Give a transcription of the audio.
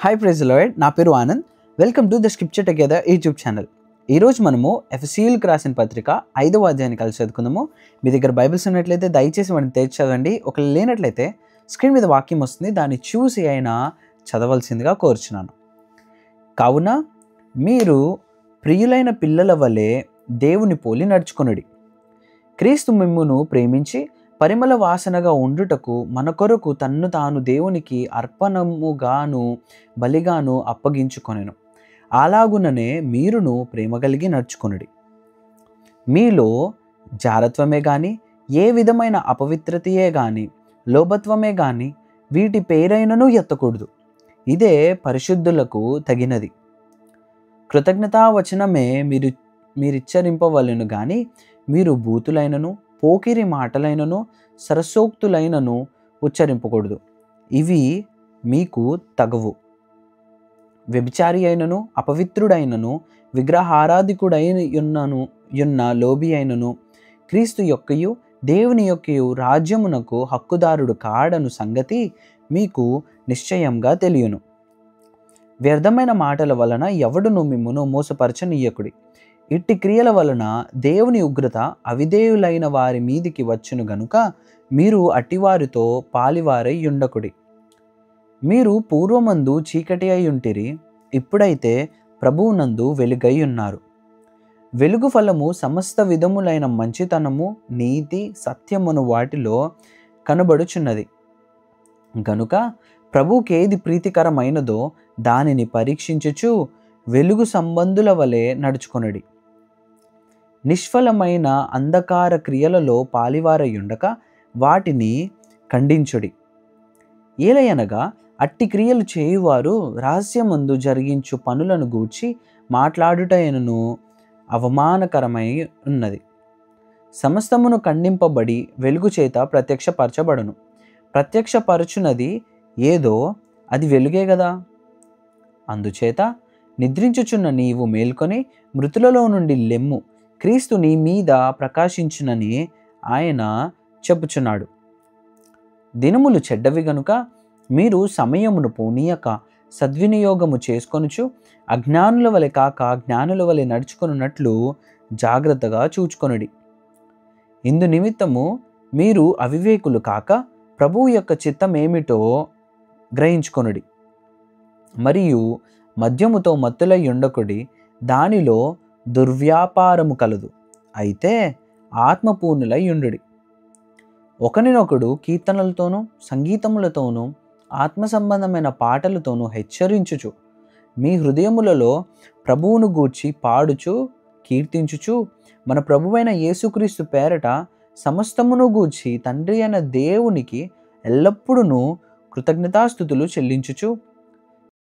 Hi praise lord, నా పేరు Anand. Welcome to the scripture together YouTube channel. ఈరోజు మనము ఎఫెసీయులకు రాసిన పత్రిక 5వ అధ్యాయాన్ని కలిసి చదువుకుందాము. మీ దగ్గర బైబిల్స్ ఉన్నట్లయితే దయచేసి వాటిని తెరిచి చదవండి. ఒకవేళ లేనట్లయితే స్క్రీన్ మీద వాక్యం వస్తుంది, దాన్ని చూసి అయినా చదవలసిందిగా కోరుచున్నాను. కావున మీరు ప్రియులైన పిల్లల వలె దేవుని పోలి నడుచుకొనుడి. క్రీస్తు మిమ్మును ప్రేమించి పరిమళ వాసనగా ఉండుటకు మన కొరకు తన్ను తాను దేవునికి అర్పణముగాను బలిగాను అప్పగించుకొనెను. అలాగుననే మీరును ప్రేమ కలిగి నడుచుకొనుడి. మీలో జారత్వమే గాని, ఏ విధమైన అపవిత్రతయే గాని, లోభత్వమే గాని వీటి పేరైనను ఎత్తకూడదు. ఇదే పరిశుద్ధులకు తగినది. కృతజ్ఞతావచనమే మీరిచ్చరింపవలెను గాని, మీరు బూతులైనను పోకిరి మాటలైనను సరసోక్తులైనను ఉచ్చరింపకూడదు. ఇవి మీకు తగవు. వ్యభిచారి అయినను అపవిత్రుడైనను విగ్రహారాధికుడైన లోబి అయినను క్రీస్తు యొక్కయు దేవుని యొక్కయు రాజ్యమునకు హక్కుదారుడు కాడను సంగతి మీకు నిశ్చయంగా తెలియను. వ్యర్థమైన మాటల వలన ఎవడును మిమ్మును మోసపరచనీయకుడి. ఇట్టి క్రియల వలన దేవుని ఉగ్రత అవిధేయులైన వారి మీదికి వచ్చును గనుక మీరు అట్టివారితో పాలివారై ఉండకుడి. మీరు పూర్వమందు చీకటి అయి ఉంటిరి, ఇప్పుడైతే ప్రభువునందు వెలుగై ఉన్నారు. వెలుగు ఫలము సమస్త విధములైన మంచితనము, నీతి, సత్యమును వాటిలో కనబడుచున్నది. గనుక ప్రభువుకేది ప్రీతికరమైనదో దానిని పరీక్షించుచు వెలుగు సంబంధుల వలె నడుచుకొనుడి. నిష్ఫలమైన అంధకార క్రియలలో పాలివారయుండక వాటిని ఖండించుడి. ఏలయనగా అట్టి క్రియలు చేయువారు రహస్యమందు జరిగించు పనులను గూర్చి మాట్లాడుటయనను అవమానకరమై ఉన్నది. సమస్తమును ఖండింపబడి వెలుగు చేత ప్రత్యక్షపరచబడును. ప్రత్యక్షపరచునది ఏదో అది వెలుగే గదా. అందుచేత నిద్రించుచున్న నీవు మేల్కొని మృతులలో నుండి లెమ్ము, క్రీస్తు నీ మీద ప్రకాశించునని ఆయన చెప్పుచున్నాడు. దినములు చెడ్డవి గనుక మీరు సమయమును పోనీయక సద్వినియోగము చేసుకొనుచు అజ్ఞానుల వలె కాక జ్ఞానుల వలె నడుచుకొనున్నట్లు జాగ్రత్తగా చూచుకొనుడి. ఇందు నిమిత్తము మీరు అవివేకులు కాక ప్రభువు యొక్క చిత్తం ఏమిటో గ్రహించుకొనుడి. మరియు మద్యముతో మత్తులై ఉండకుడి, దానిలో దుర్వ్యాపారము కలదు. అయితే ఆత్మపూర్ణులై ఉండుడి. ఒకరినొకడు కీర్తనలతోనూ సంగీతములతోనూ ఆత్మ సంబంధమైన పాటలతోనూ హెచ్చరించుచు మీ హృదయములలో ప్రభువును గూర్చి పాడుచు కీర్తించుచు మన ప్రభువైన యేసుక్రీస్తు పేరట సమస్తమును గూర్చి తండ్రి అయిన దేవునికి ఎల్లప్పుడూ కృతజ్ఞతాస్తుతులు చెల్లించుచు